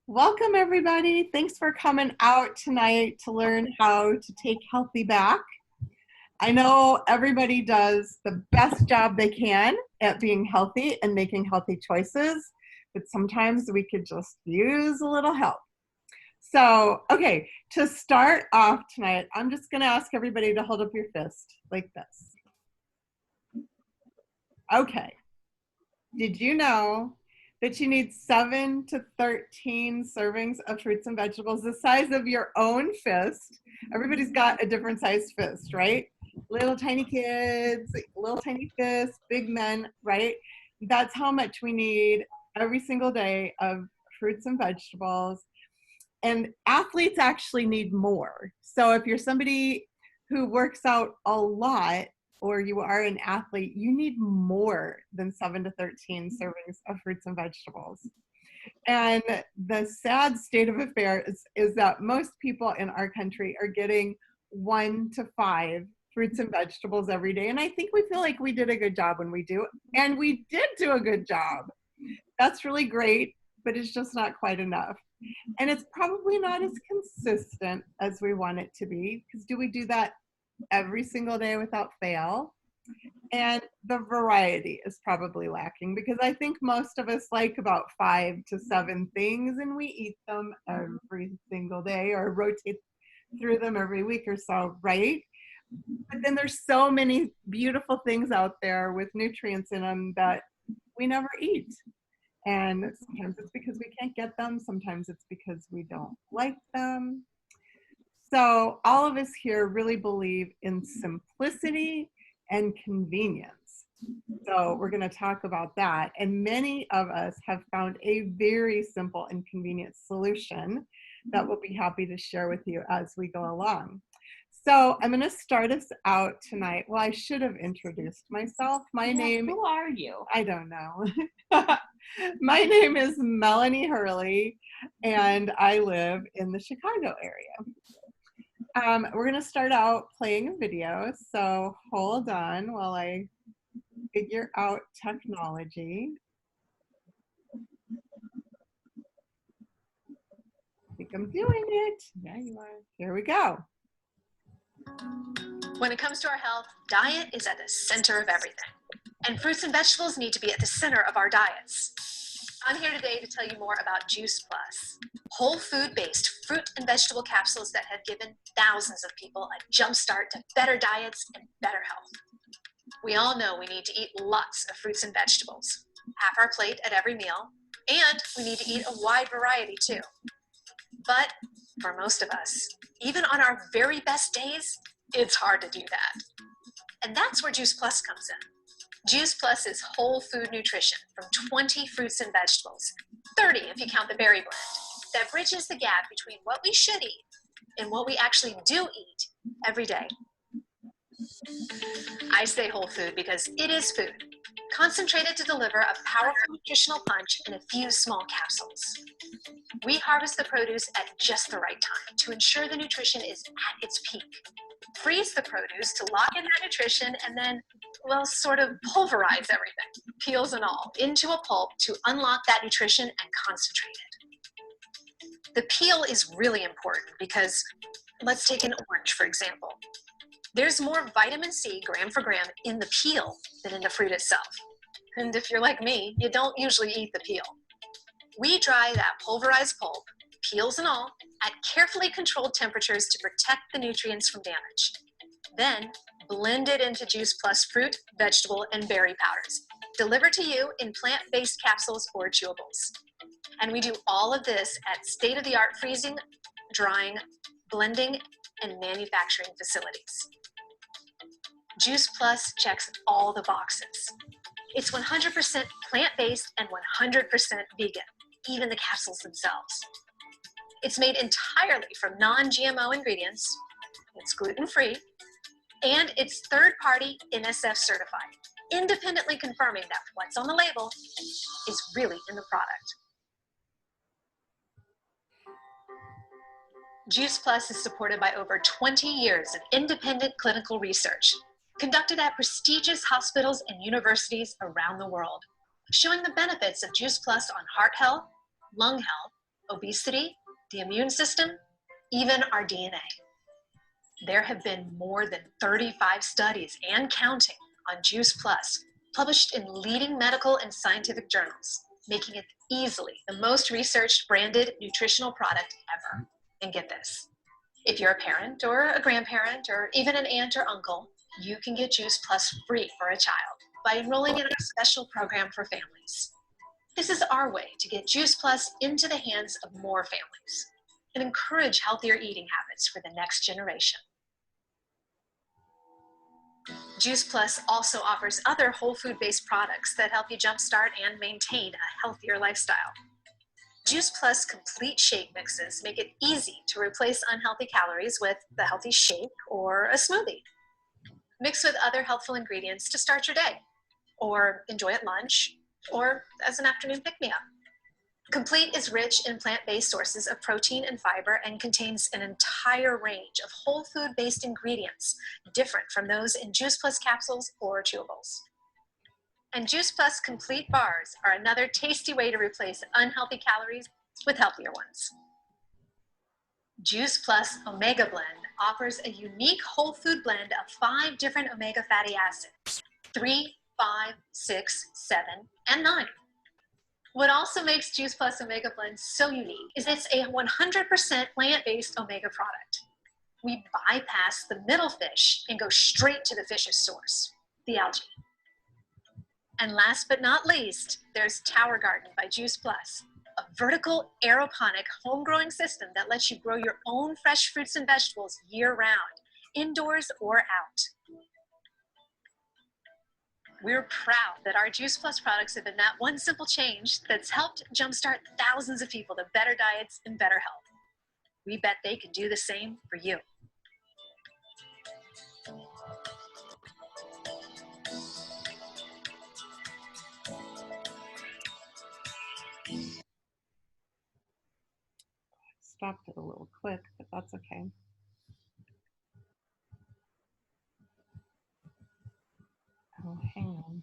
Welcome, everybody. Thanks for coming out tonight to learn how to take healthy back. I know everybody does the best job they can at being healthy and making healthy choices, but sometimes we could just use a little help. So, okay, to start off tonight, I'm just going to ask everybody to hold up your fist like this. Okay. Did you know that you need 7 to 13 servings of fruits and vegetables the size of your own fist? Everybody's got a different sized fist, right? Little tiny kids, little tiny fists, big men, right? That's how much we need every single day of fruits and vegetables. And athletes actually need more. So if you're somebody who works out a lot, or you are an athlete, you need more than 7 to 13 servings of fruits and vegetables. And the sad state of affairs is that most people in our country are getting 1 to 5 fruits and vegetables every day. And I think we feel like we did a good job when we do. And we did do a good job. That's really great, but it's just not quite enough. And it's probably not as consistent as we want it to be, because do we do that every single day without fail? And the variety is probably lacking, because I think most of us like about 5 to 7 things and we eat them every single day or rotate through them every week or so, right? But then there's so many beautiful things out there with nutrients in them that we never eat. And sometimes it's because we can't get them. Sometimes it's because we don't like them. So all of us here really believe in simplicity and convenience. So we're going to talk about that. And many of us have found a very simple and convenient solution that we'll be happy to share with you as we go along. So I'm going to start us out tonight. Well, I should have introduced myself. Who are you? I don't know. My name is Melanie Hurley, and I live in the Chicago area. We're going to start out playing a video, so hold on while I figure out technology. I think I'm doing it. Yeah, you are. Here we go. When it comes to our health, diet is at the center of everything. And fruits and vegetables need to be at the center of our diets. I'm here today to tell you more about Juice Plus, whole food-based fruit and vegetable capsules that have given thousands of people a jump start to better diets and better health. We all know we need to eat lots of fruits and vegetables, half our plate at every meal, and we need to eat a wide variety too. But for most of us, even on our very best days, it's hard to do that. And that's where Juice Plus comes in. Juice Plus is whole food nutrition from 20 fruits and vegetables, 30 if you count the berry blend, that bridges the gap between what we should eat and what we actually do eat every day. I say whole food because it is food, concentrated to deliver a powerful nutritional punch in a few small capsules. We harvest the produce at just the right time to ensure the nutrition is at its peak. Freeze the produce to lock in that nutrition and then, well, sort of pulverize everything, peels and all, into a pulp to unlock that nutrition and concentrate it. The peel is really important because, let's take an orange, for example. There's more vitamin C gram for gram in the peel than in the fruit itself. And if you're like me, you don't usually eat the peel. We dry that pulverized pulp, peels and all, at carefully controlled temperatures to protect the nutrients from damage. Then, blend it into Juice Plus fruit, vegetable, and berry powders, delivered to you in plant-based capsules or chewables. And we do all of this at state-of-the-art freezing, drying, blending, and manufacturing facilities. Juice Plus checks all the boxes. It's 100% plant-based and 100% vegan, even the capsules themselves. It's made entirely from non-GMO ingredients, it's gluten-free, and it's third-party NSF certified, independently confirming that what's on the label is really in the product. Juice Plus is supported by over 20 years of independent clinical research, conducted at prestigious hospitals and universities around the world, showing the benefits of Juice Plus on heart health, lung health, obesity, the immune system, even our DNA. There have been more than 35 studies and counting on Juice Plus, published in leading medical and scientific journals, making it easily the most researched branded nutritional product ever. And get this, if you're a parent or a grandparent or even an aunt or uncle, you can get Juice Plus free for a child by enrolling in our special program for families. This is our way to get Juice Plus into the hands of more families and encourage healthier eating habits for the next generation. Juice Plus also offers other whole food-based products that help you jumpstart and maintain a healthier lifestyle. Juice Plus complete shake mixes make it easy to replace unhealthy calories with the healthy shake or a smoothie. Mix with other healthful ingredients to start your day, or enjoy at lunch, or as an afternoon pick-me-up. Complete is rich in plant-based sources of protein and fiber and contains an entire range of whole food-based ingredients, different from those in Juice Plus capsules or chewables. And Juice Plus complete bars are another tasty way to replace unhealthy calories with healthier ones. Juice Plus Omega Blend offers a unique whole food blend of 5 different omega fatty acids, 3, 5, 6, 7, and 9. What also makes Juice Plus Omega Blend so unique is it's a 100% plant-based omega product. We bypass the middle fish and go straight to the fish's source, the algae. And last but not least, there's Tower Garden by Juice Plus, a vertical aeroponic home-growing system that lets you grow your own fresh fruits and vegetables year-round, indoors or out. We're proud that our Juice Plus products have been that one simple change that's helped jumpstart thousands of people to better diets and better health. We bet they can do the same for you. Stopped it a little quick, but that's okay. Oh, hang on.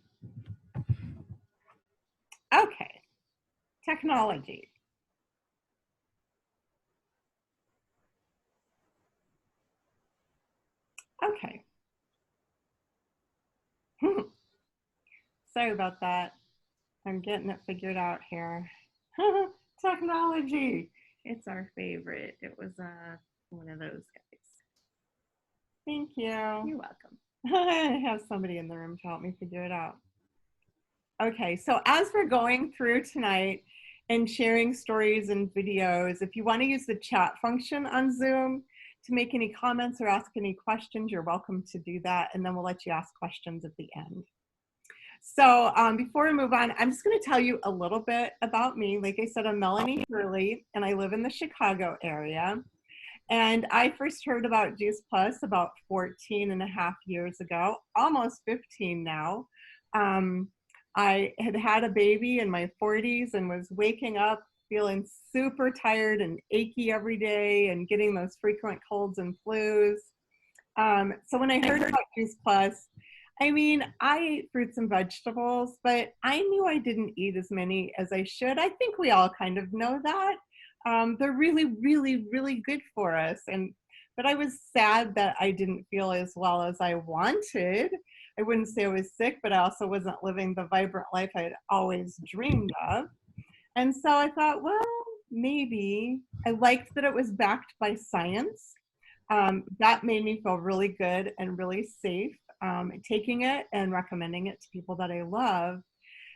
Okay, technology. Okay. Sorry about that. I'm getting it figured out here. Technology. It's our favorite. It was one of those guys. Thank you. You're welcome. I have somebody in the room to help me figure it out. Okay, so as we're going through tonight and sharing stories and videos, if you want to use the chat function on Zoom to make any comments or ask any questions, you're welcome to do that, and then we'll let you ask questions at the end. So before we move on, I'm just going to tell you a little bit about me. Like I said, I'm Melanie Hurley, and I live in the Chicago area. And I first heard about Juice Plus about 14 and a half years ago, almost 15 now. I had had a baby in my 40s and was waking up feeling super tired and achy every day and getting those frequent colds and flus. So when I heard about Juice Plus, I mean, I ate fruits and vegetables, but I knew I didn't eat as many as I should. I think we all kind of know that. They're really, really, really good for us. But I was sad that I didn't feel as well as I wanted. I wouldn't say I was sick, but I also wasn't living the vibrant life I had always dreamed of. And so I thought, well, maybe. I liked that it was backed by science. That made me feel really good and really safe taking it and recommending it to people that I love.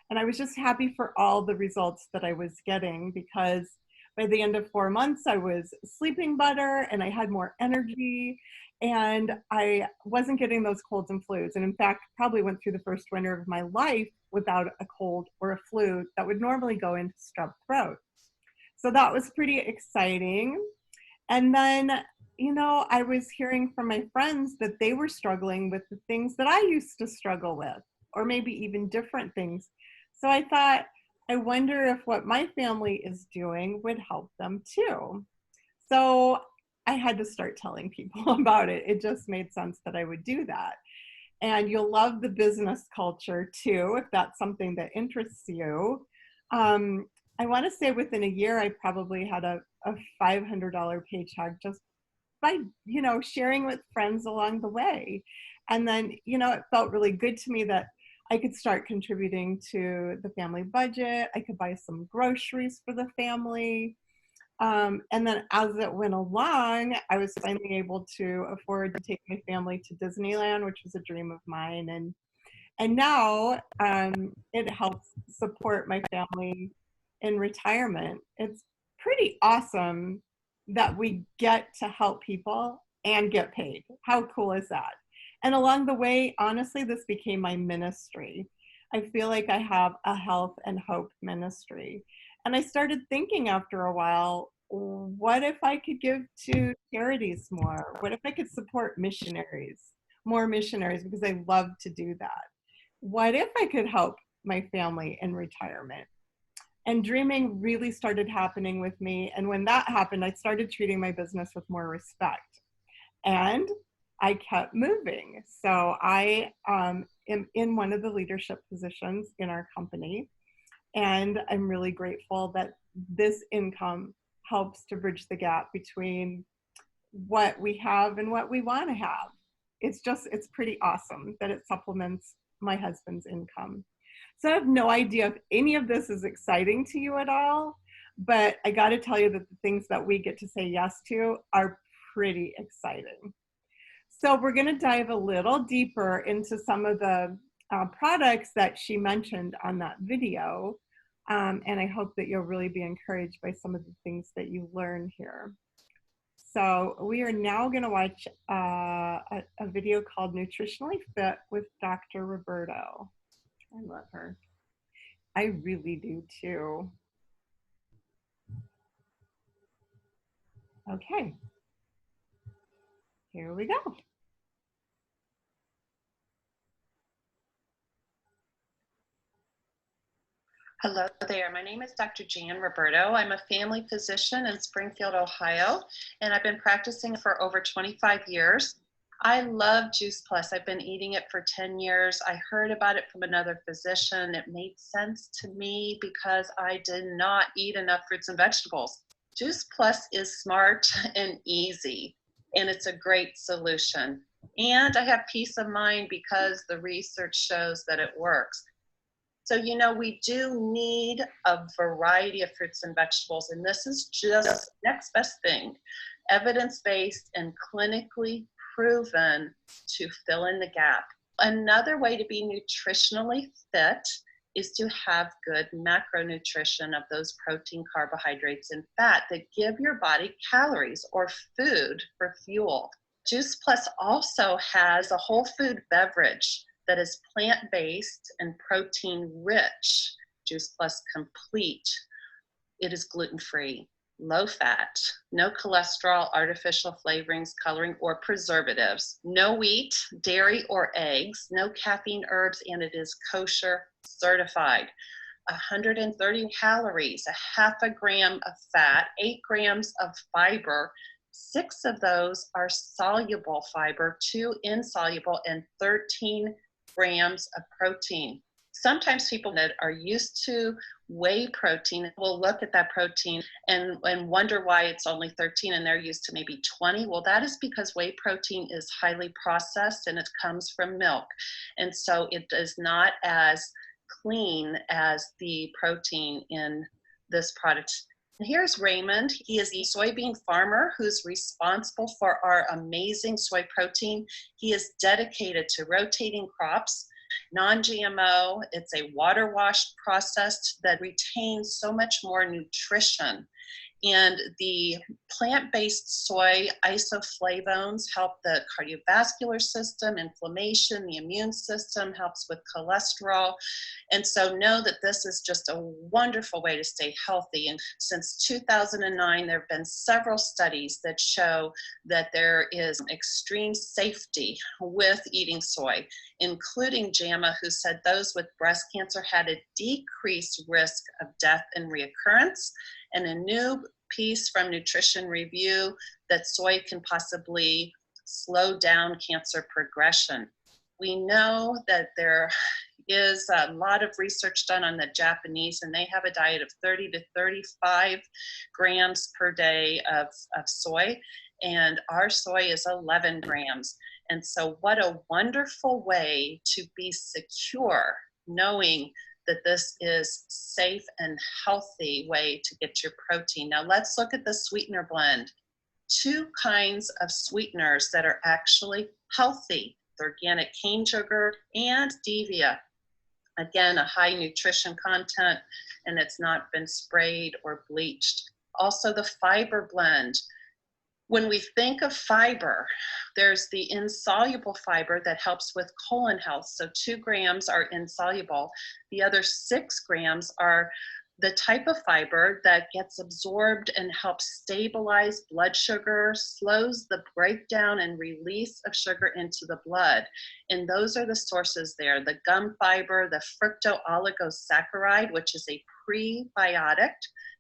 And I was just happy for all the results that I was getting, because by the end of 4 months, I was sleeping better and I had more energy, and I wasn't getting those colds and flus. And in fact, probably went through the first winter of my life without a cold or a flu that would normally go into strep throat. So that was pretty exciting. And then, you know, I was hearing from my friends that they were struggling with the things that I used to struggle with, or maybe even different things. So I thought, I wonder if what my family is doing would help them too. So I had to start telling people about it. It just made sense that I would do that. And you'll love the business culture too, if that's something that interests you. I want to say within a year, I probably had a $500 paycheck just by, sharing with friends along the way. And then, it felt really good to me that I could start contributing to the family budget. I could buy some groceries for the family. And then as it went along, I was finally able to afford to take my family to Disneyland, which was a dream of mine. And now it helps support my family in retirement. It's pretty awesome that we get to help people and get paid. How cool is that? And along the way, honestly, this became my ministry. I feel like I have a health and hope ministry. And I started thinking after a while, what if I could give to charities more? What if I could support missionaries, more missionaries, because I love to do that? What if I could help my family in retirement? And dreaming really started happening with me. And when that happened, I started treating my business with more respect. And I kept moving. So I am in one of the leadership positions in our company. And I'm really grateful that this income helps to bridge the gap between what we have and what we want to have. It's pretty awesome that it supplements my husband's income. So I have no idea if any of this is exciting to you at all, but I got to tell you that the things that we get to say yes to are pretty exciting. So we're going to dive a little deeper into some of the products that she mentioned on that video. And I hope that you'll really be encouraged by some of the things that you learn here. So we are now going to watch a video called Nutritionally Fit with Dr. Roberto. I love her. I really do too. Okay. Here we go. Hello there, my name is Dr. Jan Roberto. I'm a family physician in Springfield, Ohio, and I've been practicing for over 25 years. I love Juice Plus. I've been eating it for 10 years. I heard about it from another physician. It made sense to me because I did not eat enough fruits and vegetables. Juice Plus is smart and easy, and it's a great solution. And I have peace of mind because the research shows that it works. So, we do need a variety of fruits and vegetables, and this is just the next best thing, evidence-based and clinically proven to fill in the gap. Another way to be nutritionally fit is to have good macronutrition of those protein, carbohydrates, and fat that give your body calories or food for fuel. Juice Plus also has a whole food beverage that is plant-based and protein-rich. Juice Plus Complete. It is gluten-free, low-fat, no cholesterol, artificial flavorings, coloring, or preservatives, no wheat, dairy, or eggs, no caffeine, herbs, and it is kosher certified. 130 calories, a half a gram of fat, 8 grams of fiber. 6 of those are soluble fiber, 2 insoluble, and 13 grams of protein. Sometimes people that are used to whey protein will look at that protein and wonder why it's only 13 and they're used to maybe 20. Well, that is because whey protein is highly processed and it comes from milk. And so it is not as clean as the protein in this product. Here's Raymond. He is a soybean farmer who's responsible for our amazing soy protein. He is dedicated to rotating crops, non-GMO. It's a water washed process that retains so much more nutrition. And the plant-based soy isoflavones help the cardiovascular system, inflammation, the immune system, helps with cholesterol. And so know that this is just a wonderful way to stay healthy. And since 2009, there have been several studies that show that there is extreme safety with eating soy, including JAMA, who said those with breast cancer had a decreased risk of death and reoccurrence. And a new piece from Nutrition Review that soy can possibly slow down cancer progression. We know that there is a lot of research done on the Japanese, and they have a diet of 30 to 35 grams per day of soy, and our soy is 11 grams. And so what a wonderful way to be secure, knowing that this is safe and healthy way to get your protein. Now let's look at the sweetener blend. 2 kinds of sweeteners that are actually healthy: the organic cane sugar and stevia. Again, a high nutrition content, and it's not been sprayed or bleached. Also the fiber blend. When we think of fiber, there's the insoluble fiber that helps with colon health. So 2 grams are insoluble. The other 6 grams are the type of fiber that gets absorbed and helps stabilize blood sugar, slows the breakdown and release of sugar into the blood. And those are the sources there: the gum fiber, the fructooligosaccharides, which is a prebiotic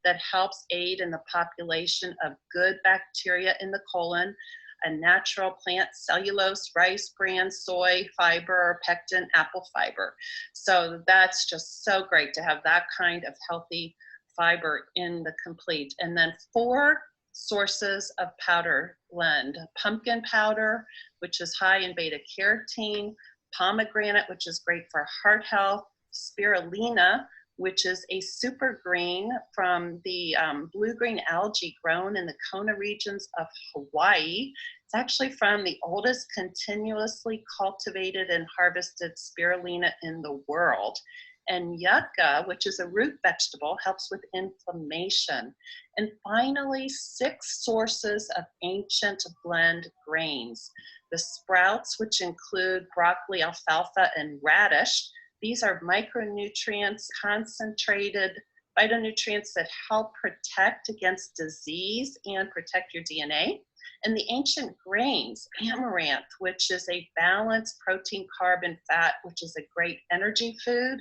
that helps aid in the population of good bacteria in the colon, a natural plant cellulose, rice bran, soy fiber, pectin, apple fiber. So that's just so great to have that kind of healthy fiber in the complete. And then 4 sources of powder blend: pumpkin powder, which is high in beta carotene; pomegranate, which is great for heart health; spirulina, which is a super green from the blue-green algae grown in the Kona regions of Hawaii. It's actually from the oldest continuously cultivated and harvested spirulina in the world. And yucca, which is a root vegetable, helps with inflammation. And finally, 6 sources of ancient blend grains: the sprouts, which include broccoli, alfalfa, and radish. These are micronutrients, concentrated phytonutrients that help protect against disease and protect your DNA. And the ancient grains: amaranth, which is a balanced protein, carb, and fat, which is a great energy food;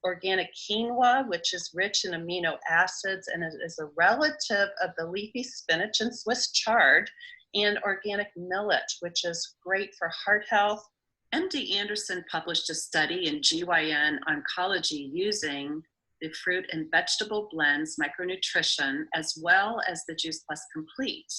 organic quinoa, which is rich in amino acids and is a relative of the leafy spinach and Swiss chard; and organic millet, which is great for heart health. MD Anderson published a study in GYN Oncology using the fruit and vegetable blends micronutrition as well as the Juice Plus Complete.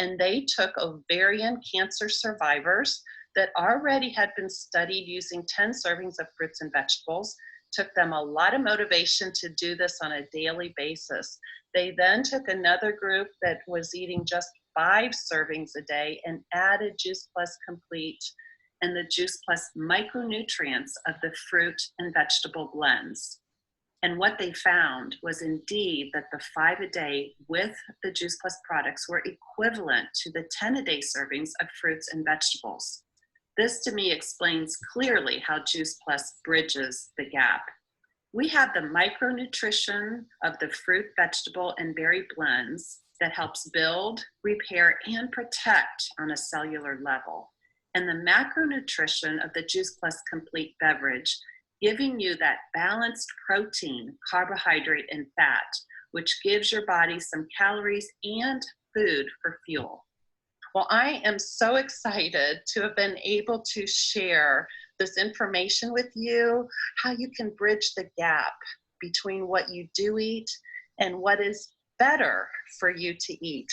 And they took ovarian cancer survivors that already had been studied using 10 servings of fruits and vegetables. Took them a lot of motivation to do this on a daily basis. They then took another group that was eating just 5 servings a day and added Juice Plus Complete and the Juice Plus micronutrients of the fruit and vegetable blends. And what they found was indeed that the 5 a day with the Juice Plus products were equivalent to the 10 a day servings of fruits and vegetables. This to me explains clearly how Juice Plus bridges the gap. We have the micronutrition of the fruit, vegetable, and berry blends that helps build, repair, and protect on a cellular level. And the macronutrition of the Juice Plus Complete beverage, giving you that balanced protein, carbohydrate, and fat, which gives your body some calories and food for fuel. Well, I am so excited to have been able to share this information with you, how you can bridge the gap between what you do eat and what is better for you to eat.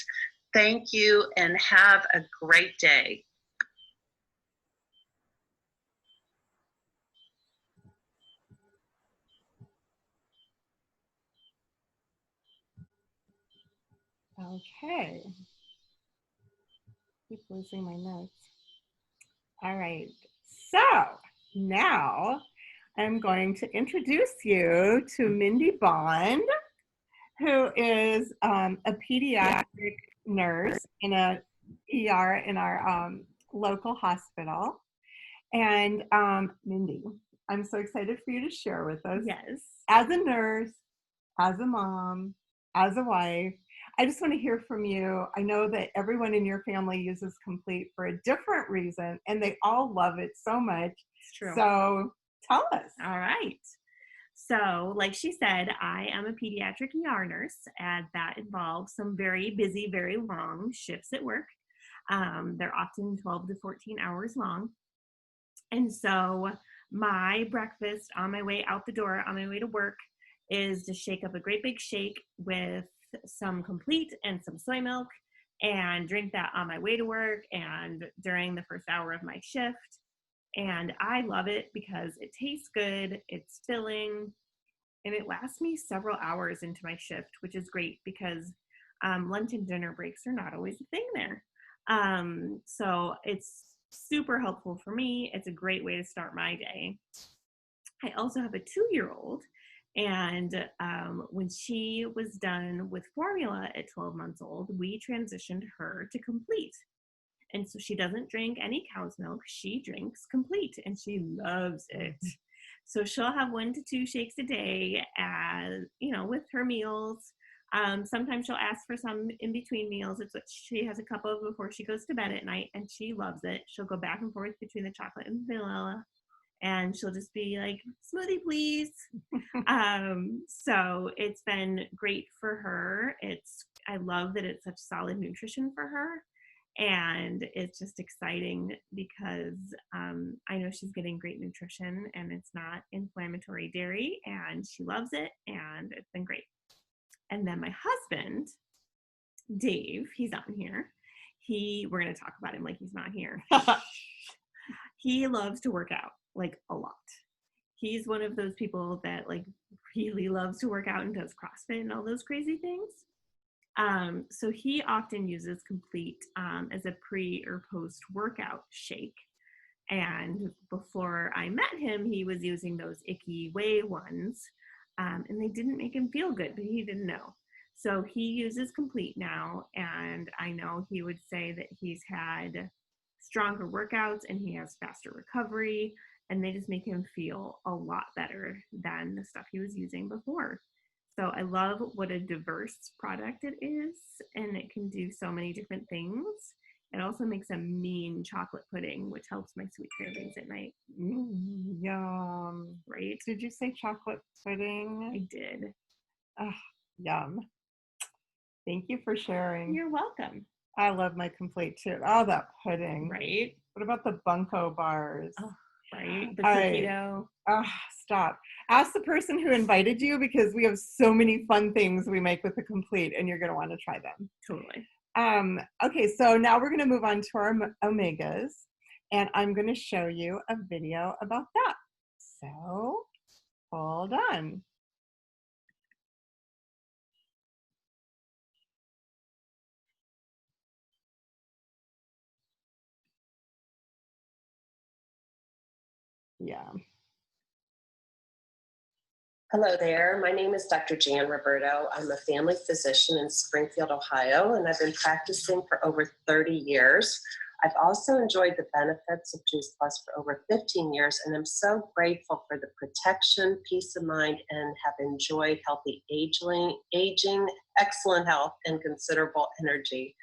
Thank you and have a great day. Okay. Keep losing my notes. All right. So now I'm going to introduce you to Mindy Bond, who is a pediatric nurse in a ER in our local hospital. And Mindy, I'm so excited for you to share with us. Yes. As a nurse, as a mom, as a wife, I just want to hear from you. I know that everyone in your family uses Complete for a different reason, and they all love it so much. It's true. So tell us. All right. So, like she said, I am a pediatric ER nurse, and that involves some very busy, very long shifts at work. They're often 12 to 14 hours long. And so my breakfast on my way out the door, on my way to work, is to shake up a great big shake with some Complete and some soy milk and drink that on my way to work and during the first hour of my shift. And I love it because it tastes good, it's filling, and it lasts me several hours into my shift, which is great because lunch and dinner breaks are not always a thing there. So it's super helpful for me. It's a great way to start my day. I also have a 2-year-old, and when she was done with formula at 12 months old, we transitioned her to Complete. And so she doesn't drink any cow's milk. She drinks Complete, and she loves it. So she'll have 1 to 2 shakes a day, as with her meals. Sometimes she'll ask for some in between meals. It's what she has a cup of before she goes to bed at night, and she loves it. She'll go back and forth between the chocolate and vanilla, and she'll just be like, smoothie, please. So it's been great for her. I love that it's such solid nutrition for her. And it's just exciting because I know she's getting great nutrition and it's not inflammatory dairy, and she loves it, and it's been great. And then my husband, Dave, he's on here. We're going to talk about him like he's not here. He loves to work out, like, a lot. He's one of those people that, like, really loves to work out and does CrossFit and all those crazy things. So he often uses Complete as a pre or post workout shake. And before I met him, he was using those icky whey ones, and they didn't make him feel good, but he didn't know. So he uses Complete now, and I know he would say that he's had stronger workouts and he has faster recovery, and they just make him feel a lot better than the stuff he was using before. So I love what a diverse product it is, and it can do so many different things. It also makes a mean chocolate pudding, which helps my sweet cravings at night. Yum. Right? Did you say chocolate pudding? I did. Oh, yum. Thank you for sharing. You're welcome. I love my Complete too. Oh, that pudding. Right? What about the Bunko bars? Oh, right? The All cookie right. dough. Oh, stop. Ask the person who invited you, because we have so many fun things we make with the Complete, and you're going to want to try them. Totally. Okay, so now we're going to move on to our omegas, and I'm going to show you a video about that. So hold on. Yeah. Hello there. My name is Dr. Jan Roberto. I'm a family physician in Springfield, Ohio, and I've been practicing for over 30 years. I've also enjoyed the benefits of Juice Plus for over 15 years, and I'm so grateful for the protection, peace of mind, and have enjoyed healthy aging, excellent health, and considerable energy.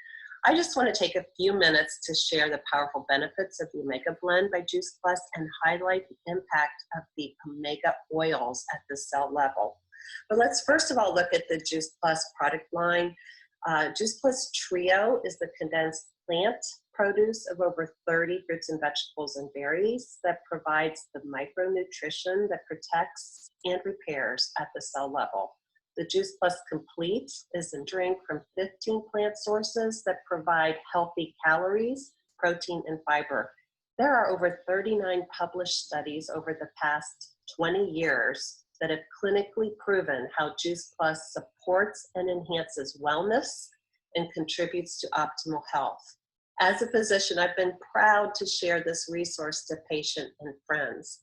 I just want to take a few minutes to share the powerful benefits of the Omega Blend by Juice Plus and highlight the impact of the Omega oils at the cell level. But let's first of all look at the Juice Plus product line. Juice Plus Trio is the condensed plant produce of over 30 fruits and vegetables and berries that provides the micronutrition that protects and repairs at the cell level. The Juice Plus Complete is a drink from 15 plant sources that provide healthy calories, protein, and fiber. There are over 39 published studies over the past 20 years that have clinically proven how Juice Plus supports and enhances wellness and contributes to optimal health. As a physician, I've been proud to share this resource to patients and friends.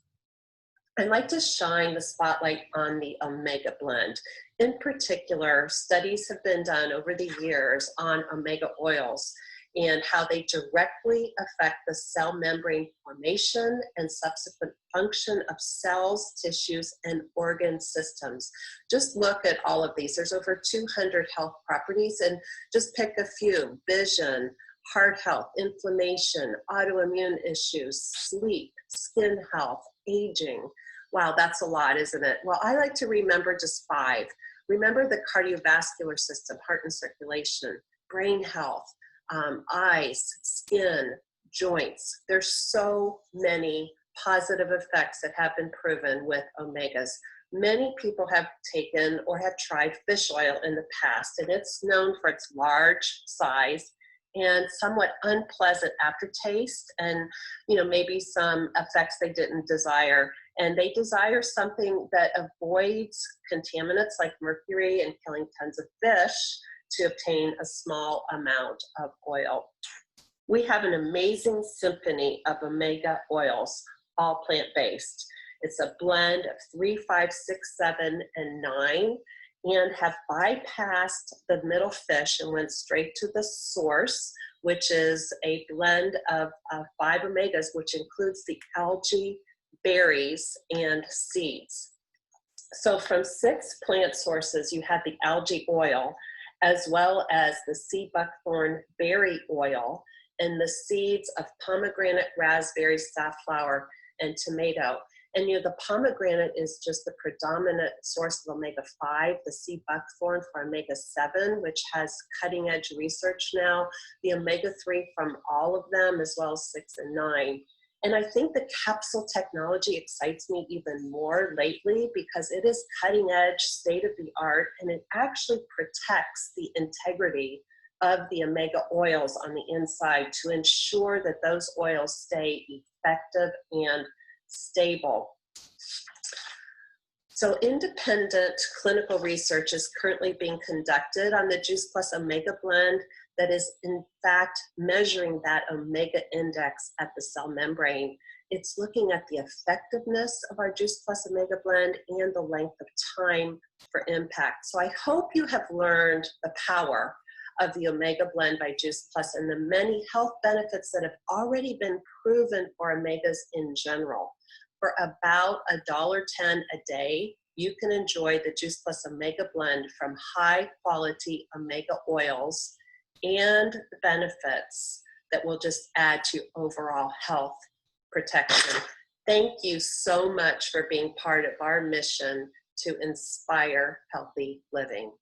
I'd like to shine the spotlight on the Omega Blend. In particular, studies have been done over the years on omega oils and how they directly affect the cell membrane formation and subsequent function of cells, tissues, and organ systems. Just look at all of these. There's over 200 health properties, and just pick a few: vision, heart health, inflammation, autoimmune issues, sleep, skin health, aging. Wow, that's a lot, isn't it? Well, I like to remember just 5. Remember the cardiovascular system, heart and circulation, brain health, eyes, skin, joints. There's so many positive effects that have been proven with omegas. Many people have taken or have tried fish oil in the past, and it's known for its large size and somewhat unpleasant aftertaste, and maybe some effects they didn't desire. And they desire something that avoids contaminants like mercury and killing tons of fish to obtain a small amount of oil. We have an amazing symphony of omega oils, all plant-based. It's a blend of 3, 5, 6, 7, and 9, and have bypassed the middle fish and went straight to the source, which is a blend of 5 omegas, which includes the algae, berries, and seeds. So from 6 plant sources, you have the algae oil, as well as the sea buckthorn berry oil, and the seeds of pomegranate, raspberry, safflower, and tomato. And the pomegranate is just the predominant source of omega-5, the sea buckthorn for omega-7, which has cutting edge research now, the omega-3 from all of them, as well as 6 and 9. And I think the capsule technology excites me even more lately because it is cutting edge, state of the art, and it actually protects the integrity of the omega oils on the inside to ensure that those oils stay effective and stable. So independent clinical research is currently being conducted on the Juice Plus Omega blend that is in fact measuring that omega index at the cell membrane. It's looking at the effectiveness of our Juice Plus Omega blend and the length of time for impact. So I hope you have learned the power of the Omega blend by Juice Plus and the many health benefits that have already been proven for omegas in general. For about $1.10 a day, you can enjoy the Juice Plus Omega blend from high quality omega oils and the benefits that will just add to overall health protection. Thank you so much for being part of our mission to inspire healthy living.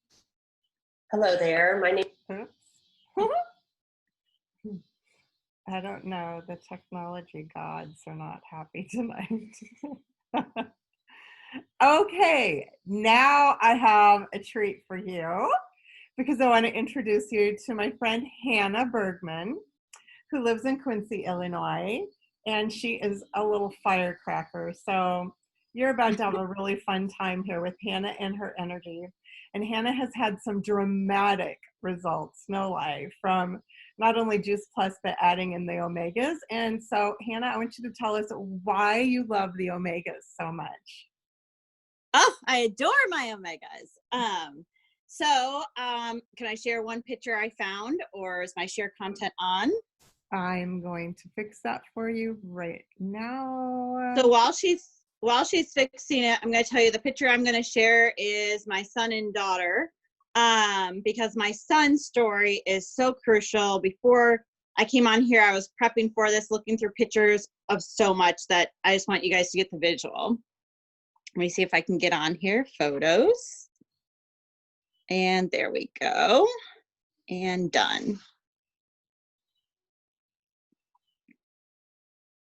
Hello there, my name. I don't know, the technology gods are not happy tonight. Okay, now I have a treat for you because I want to introduce you to my friend Hannah Bergman, who lives in Quincy, Illinois, and she is a little firecracker. So you're about to have a really fun time here with Hannah and her energy. And Hannah has had some dramatic results, no lie, from not only Juice Plus, but adding in the omegas. And so, Hannah, I want you to tell us why you love the omegas so much. Oh, I adore my omegas. Can I share one picture I found, or is my share content on? I'm going to fix that for you right now. So while she's fixing it, I'm going to tell you the picture I'm going to share is my son and daughter, because my son's story is so crucial. Before I came on here, I was prepping for this, looking through pictures of so much that I just want you guys to get the visual. Let me see if I can get on here, photos. And there we go. And done.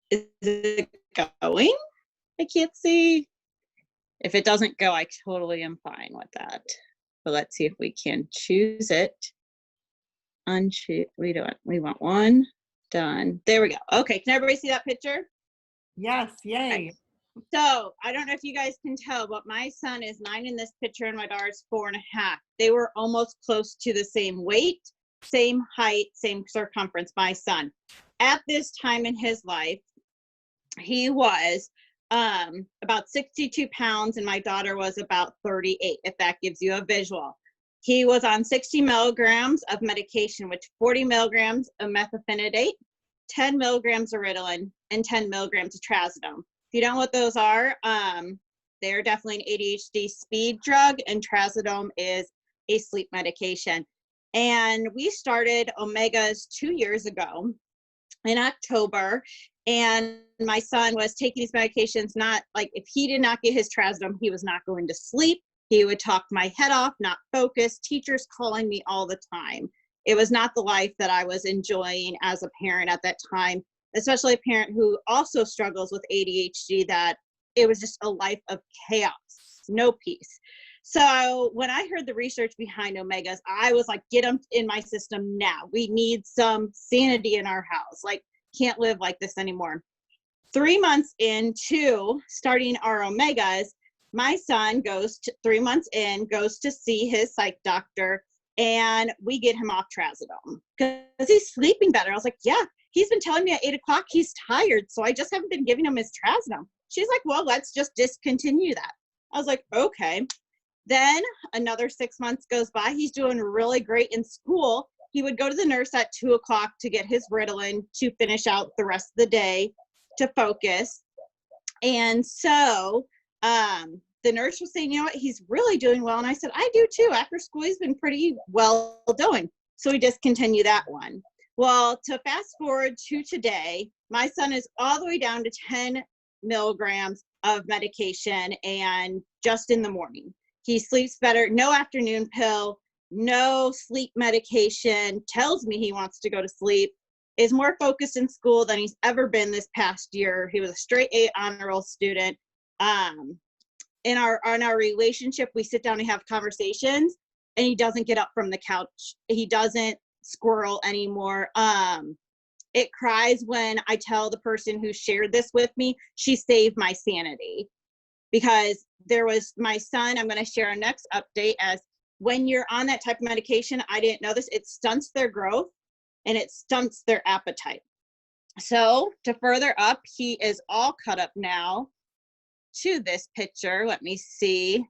Is it going? I can't see. If it doesn't go, I totally am fine with that. But let's see if we can choose it. Unchoose. We want one. Done. There we go. Okay, can everybody see that picture? Yes, yay. Okay. So I don't know if you guys can tell, but my son is 9 in this picture and my daughter's 4.5. They were almost close to the same weight, same height, same circumference, my son. At this time in his life, he was about 62 pounds and my daughter was about 38, if that gives you a visual. He was on 60 milligrams of medication, which 40 milligrams of methylphenidate, 10 milligrams of Ritalin, and 10 milligrams of trazodone. If you don't know what those are, they're definitely an ADHD speed drug, and trazodone is a sleep medication. And we started Omegas 2 years ago in October, and my son was taking these medications, not like, if he did not get his trazodone, he was not going to sleep. He would talk my head off, not focus, teachers calling me all the time. It was not the life that I was enjoying as a parent at that time. especially a parent who also struggles with ADHD, that it was just a life of chaos, no peace. So when I heard the research behind omegas, I was like, get them in my system now. We need some sanity in our house. Like, can't live like this anymore. 3 months into starting our omegas, my son goes to 3 months in, goes to see his psych doctor, and we get him off trazodone because he's sleeping better. I was like, yeah, he's been telling me at 8 o'clock he's tired, so I just haven't been giving him his trazodone. She's like, well, let's just discontinue that. I was like, okay. Then another 6 months goes by. He's doing really great in school. He would go to the nurse at 2 o'clock to get his Ritalin to finish out the rest of the day to focus. And so the nurse was saying, you know what, he's really doing well. And I said, I do too. After school, he's been pretty well doing. So we discontinued that one. Well, to fast forward to today, my son is all the way down to 10 milligrams of medication, and just in the morning. He sleeps better, no afternoon pill, no sleep medication, tells me he wants to go to sleep, is more focused in school than he's ever been this past year. He was a straight A honor roll student. In our relationship, we sit down and have conversations, and he doesn't get up from the couch. He doesn't squirrel anymore. It cries when I tell the person who shared this with me, she saved my sanity. Because there was my son, I'm going to share our next update, as when you're on that type of medication, I didn't know this, it stunts their growth and it stunts their appetite. So to further up, he is all cut up now to this picture. Let me see.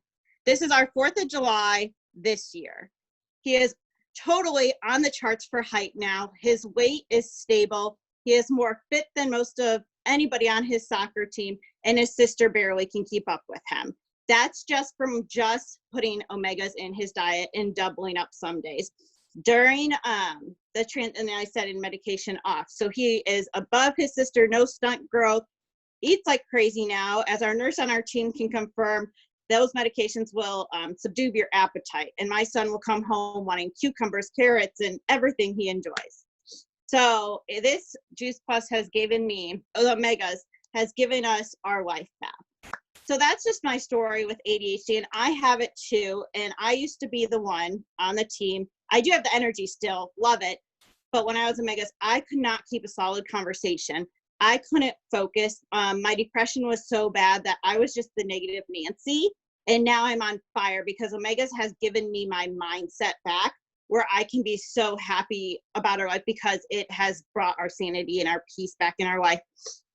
This is our 4th of July this year. He is totally on the charts for height now. His weight is stable. He is more fit than most of anybody on his soccer team, and his sister barely can keep up with him. That's just from just putting omegas in his diet and doubling up some days. During and I said in medication off. So he is above his sister, no stunt growth, eats like crazy now. As our nurse on our team can confirm, those medications will subdue your appetite. And my son will come home wanting cucumbers, carrots, and everything he enjoys. So this Juice Plus has given me, omegas, has given us our life back. So that's just my story with ADHD, and I have it too. And I used to be the one on the team. I do have the energy still, love it. But when I was omegas, I could not keep a solid conversation. I couldn't focus. My depression was so bad that I was just the negative Nancy. And now I'm on fire because omegas has given me my mindset back, where I can be so happy about our life because it has brought our sanity and our peace back in our life.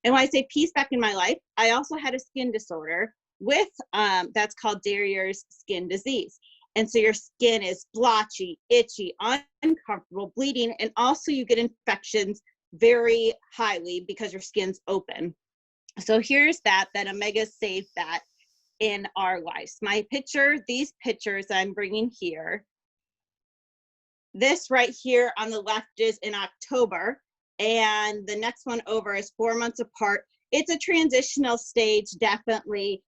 And when I say peace back in my life, I also had a skin disorder with that's called Darier's skin disease. And so your skin is blotchy, itchy, uncomfortable, bleeding, and also you get infections very highly because your skin's open. So here's that omegas saved that in our lives. These pictures I'm bringing here, this right here on the left is in October, and the next one over is 4 months apart. It's a transitional stage, definitely,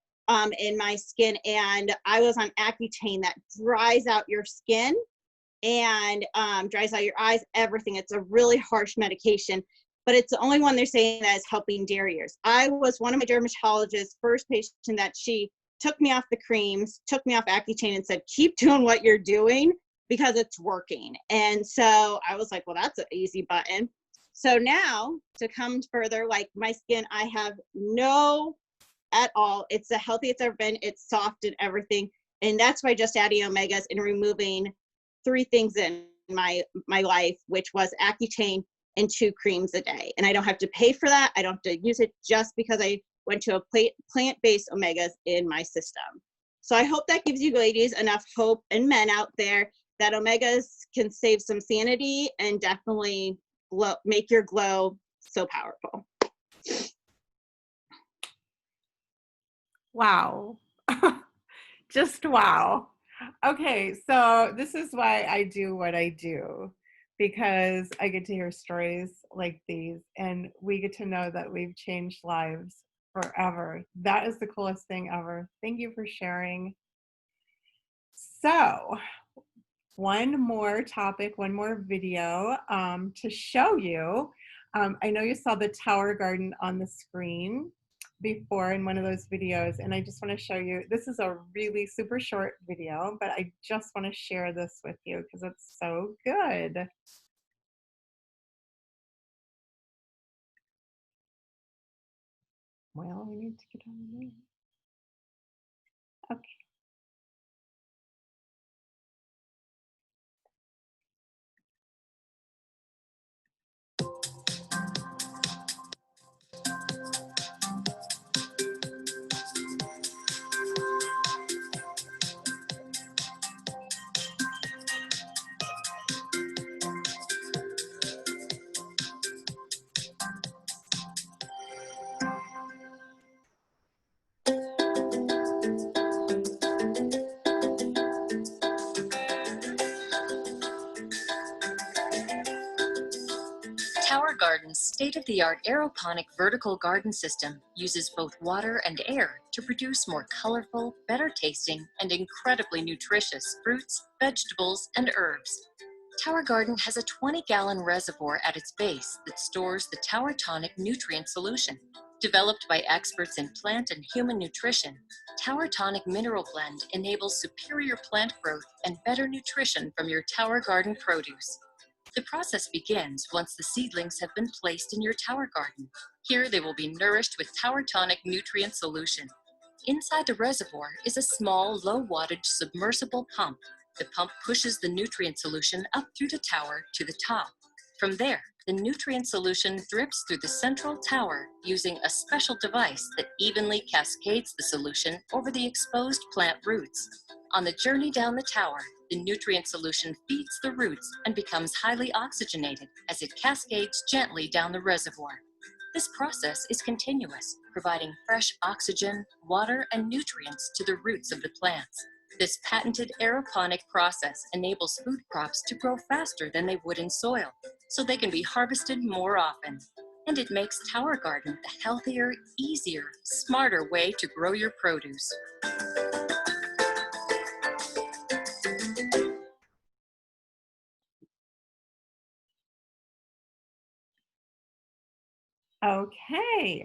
in my skin, and I was on Accutane that dries out your skin and dries out your eyes, everything. It's a really harsh medication, but it's the only one they're saying that is helping Darier's. I was one of my dermatologist's first patient that she took me off the creams, took me off Accutane, and said, keep doing what you're doing because it's working. And so I was like, well, that's an easy button. So now to come further, like my skin, I have no at all. It's the healthiest it's ever been. It's soft and everything. And that's by just adding omegas and removing 3 things in my life, which was Accutane and 2 creams a day. And I don't have to pay for that. I don't have to use it just because I went to a plant-based omegas in my system. So I hope that gives you ladies enough hope, and men out there, that omegas can save some sanity and definitely make your glow so powerful. Wow. Just wow. Okay, so this is why I do what I do, because I get to hear stories like these, and we get to know that we've changed lives forever. That is the coolest thing ever. Thank you for sharing. So, one more topic, one more video to show you I know you saw the tower garden on the screen before in one of those videos, and I just want to show you, this is a really super short video, but I just want to share this with you because it's so good. Well, we need to get on there. Okay. Tower Garden's state-of-the-art aeroponic vertical garden system uses both water and air to produce more colorful, better tasting, and incredibly nutritious fruits, vegetables, and herbs. Tower Garden has a 20-gallon reservoir at its base that stores the Tower Tonic nutrient solution. Developed by experts in plant and human nutrition, Tower Tonic Mineral Blend enables superior plant growth and better nutrition from your Tower Garden produce. The process begins once the seedlings have been placed in your tower garden. Here they will be nourished with Tower Tonic nutrient solution. Inside the reservoir is a small, low-wattage submersible pump. The pump pushes the nutrient solution up through the tower to the top. From there, the nutrient solution drips through the central tower using a special device that evenly cascades the solution over the exposed plant roots. On the journey down the tower, the nutrient solution feeds the roots and becomes highly oxygenated as it cascades gently down the reservoir. This process is continuous, providing fresh oxygen, water, and nutrients to the roots of the plants. This patented aeroponic process enables food crops to grow faster than they would in soil, so they can be harvested more often. And it makes Tower Garden the healthier, easier, smarter way to grow your produce. Okay,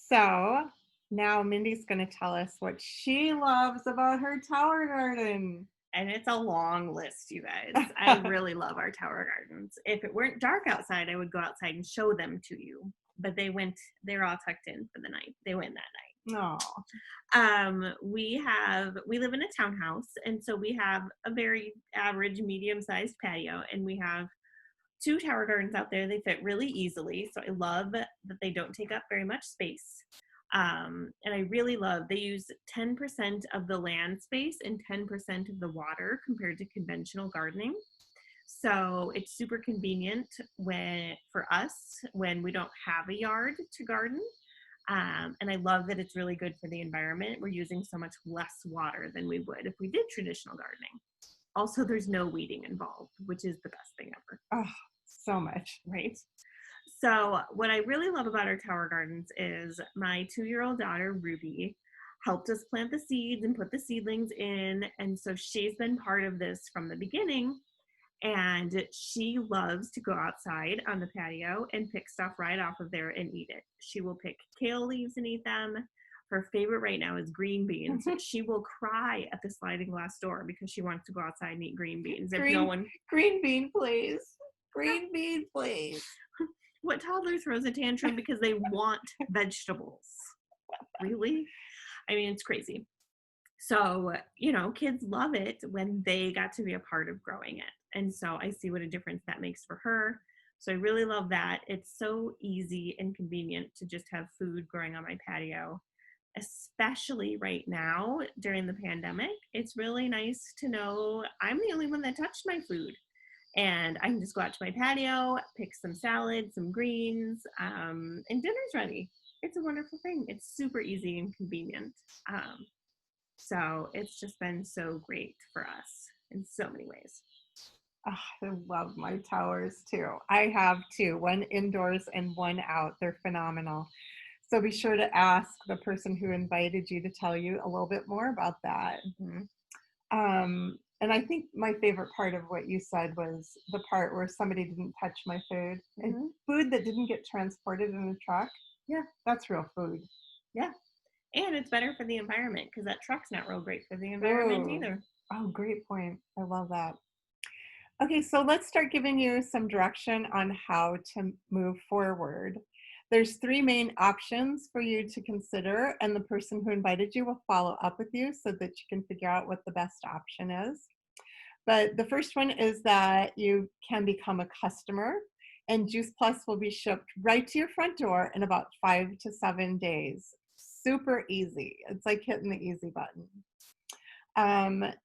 so now Mindy's going to tell us what she loves about her tower garden. And it's a long list, you guys. I really love our tower gardens. If it weren't dark outside, I would go outside and show them to you. But they're all tucked in for the night. They went that night. Oh, We live in a townhouse, and so we have a very average, medium-sized patio, and we have 2 tower gardens out there. They fit really easily, so I love that they don't take up very much space. And I really love, they use 10% of the land space and 10% of the water compared to conventional gardening. So it's super convenient for us when we don't have a yard to garden. And I love that it's really good for the environment. We're using so much less water than we would if we did traditional gardening. Also, there's no weeding involved, which is the best thing ever. oh, so much. Right? So what I really love about our tower gardens is my 2-year-old daughter, Ruby, helped us plant the seeds and put the seedlings in. And so she's been part of this from the beginning. And she loves to go outside on the patio and pick stuff right off of there and eat it. She will pick kale leaves and eat them. Her favorite right now is green beans. She will cry at the sliding glass door because she wants to go outside and eat green beans. Green bean, please. Green bean, please. What toddler throws a tantrum because they want vegetables? Really? I mean, it's crazy. So, kids love it when they got to be a part of growing it. And so I see what a difference that makes for her. So I really love that. It's so easy and convenient to just have food growing on my patio, especially right now during the pandemic. It's really nice to know I'm the only one that touched my food. And I can just go out to my patio, pick some salad, some greens, and dinner's ready. It's a wonderful thing. It's super easy and convenient. So it's just been so great for us in so many ways. Oh, I love my towers too. I have 2, one indoors and one out. They're phenomenal. So be sure to ask the person who invited you to tell you a little bit more about that. Mm-hmm. And I think my favorite part of what you said was the part where somebody didn't touch my food. And Mhm. food that didn't get transported in a truck. Yeah. That's real food. Yeah. And it's better for the environment because that truck's not real great for the environment Ooh. either. Oh, great point. I love that. Okay, so let's start giving you some direction on how to move forward. There's three main options for you to consider, and the person who invited you will follow up with you so that you can figure out what the best option is. But the first one is that you can become a customer, and Juice Plus will be shipped right to your front door in about 5 to 7 days. Super easy. It's like hitting the easy button.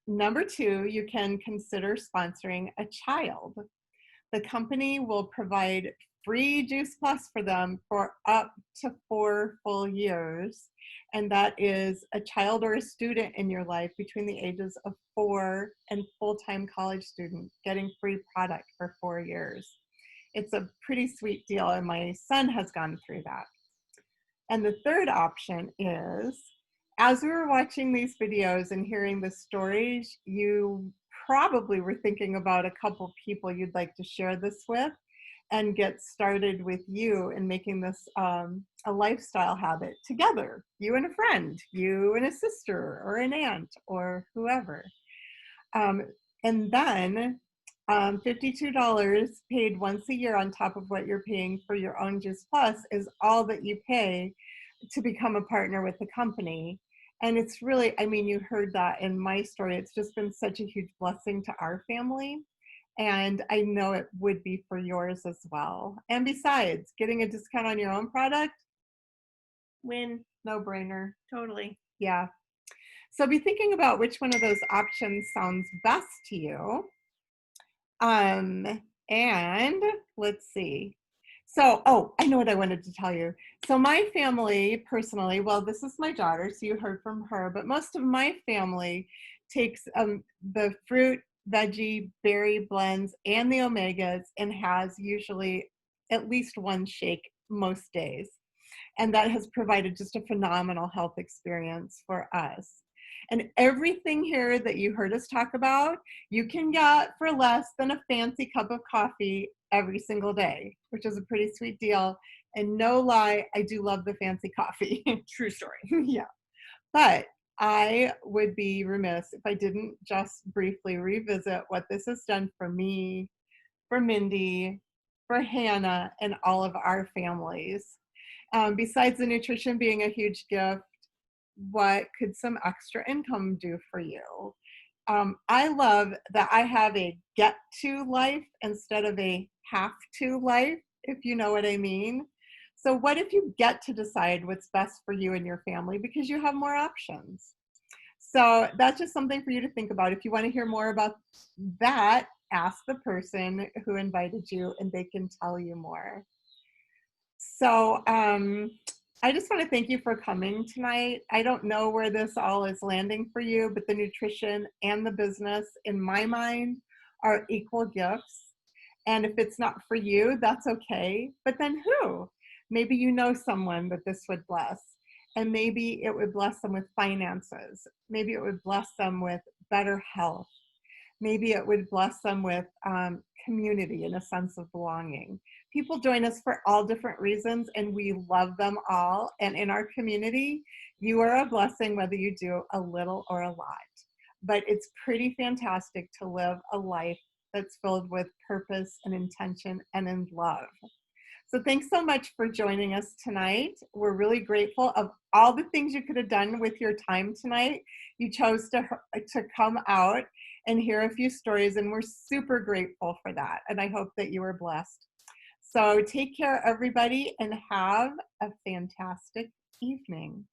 Number two, you can consider sponsoring a child. The company will provide free Juice Plus for them for up to 4 full years. And that is a child or a student in your life between the ages of 4 and full-time college student getting free product for 4 years. It's a pretty sweet deal, and my son has gone through that. And the third option is, as we were watching these videos and hearing the stories, you probably were thinking about a couple people you'd like to share this with and get started with you in making this a lifestyle habit together. You and a friend, you and a sister or an aunt or whoever. And then $52 paid once a year on top of what you're paying for your own Juice Plus is all that you pay to become a partner with the company. And it's really, I mean, you heard that in my story. It's just been such a huge blessing to our family. And I know it would be for yours as well. And besides, getting a discount on your own product, Win. no brainer. Totally. Yeah. So be thinking about which one of those options sounds best to you. And let's see. So, oh, I know what I wanted to tell you. So my family personally, well, this is my daughter, so you heard from her, but most of my family takes the fruit, veggie, berry blends and the omegas and has usually at least one shake most days. And that has provided just a phenomenal health experience for us. And everything here that you heard us talk about, you can get for less than a fancy cup of coffee every single day, which is a pretty sweet deal. And no lie, I do love the fancy coffee. True story. Yeah. But I would be remiss if I didn't just briefly revisit what this has done for me, for Mindy, for Hannah, and all of our families. Besides the nutrition being a huge gift, what could some extra income do for you? I love that I have a get to life instead of a have to life, if you know what I mean. So what if you get to decide what's best for you and your family because you have more options? So that's just something for you to think about. If you want to hear more about that, ask the person who invited you and they can tell you more. So I just want to thank you for coming tonight. I don't know where this all is landing for you, but the nutrition and the business, in my mind, are equal gifts. And if it's not for you, that's okay. But then who? Maybe you know someone that this would bless. And maybe it would bless them with finances. Maybe it would bless them with better health. Maybe it would bless them with community and a sense of belonging. People join us for all different reasons, and we love them all. And in our community, you are a blessing whether you do a little or a lot. But it's pretty fantastic to live a life that's filled with purpose and intention and in love. So thanks so much for joining us tonight. We're really grateful of all the things you could have done with your time tonight. You chose to come out and hear a few stories, and we're super grateful for that. And I hope that you were blessed. So take care, everybody, and have a fantastic evening.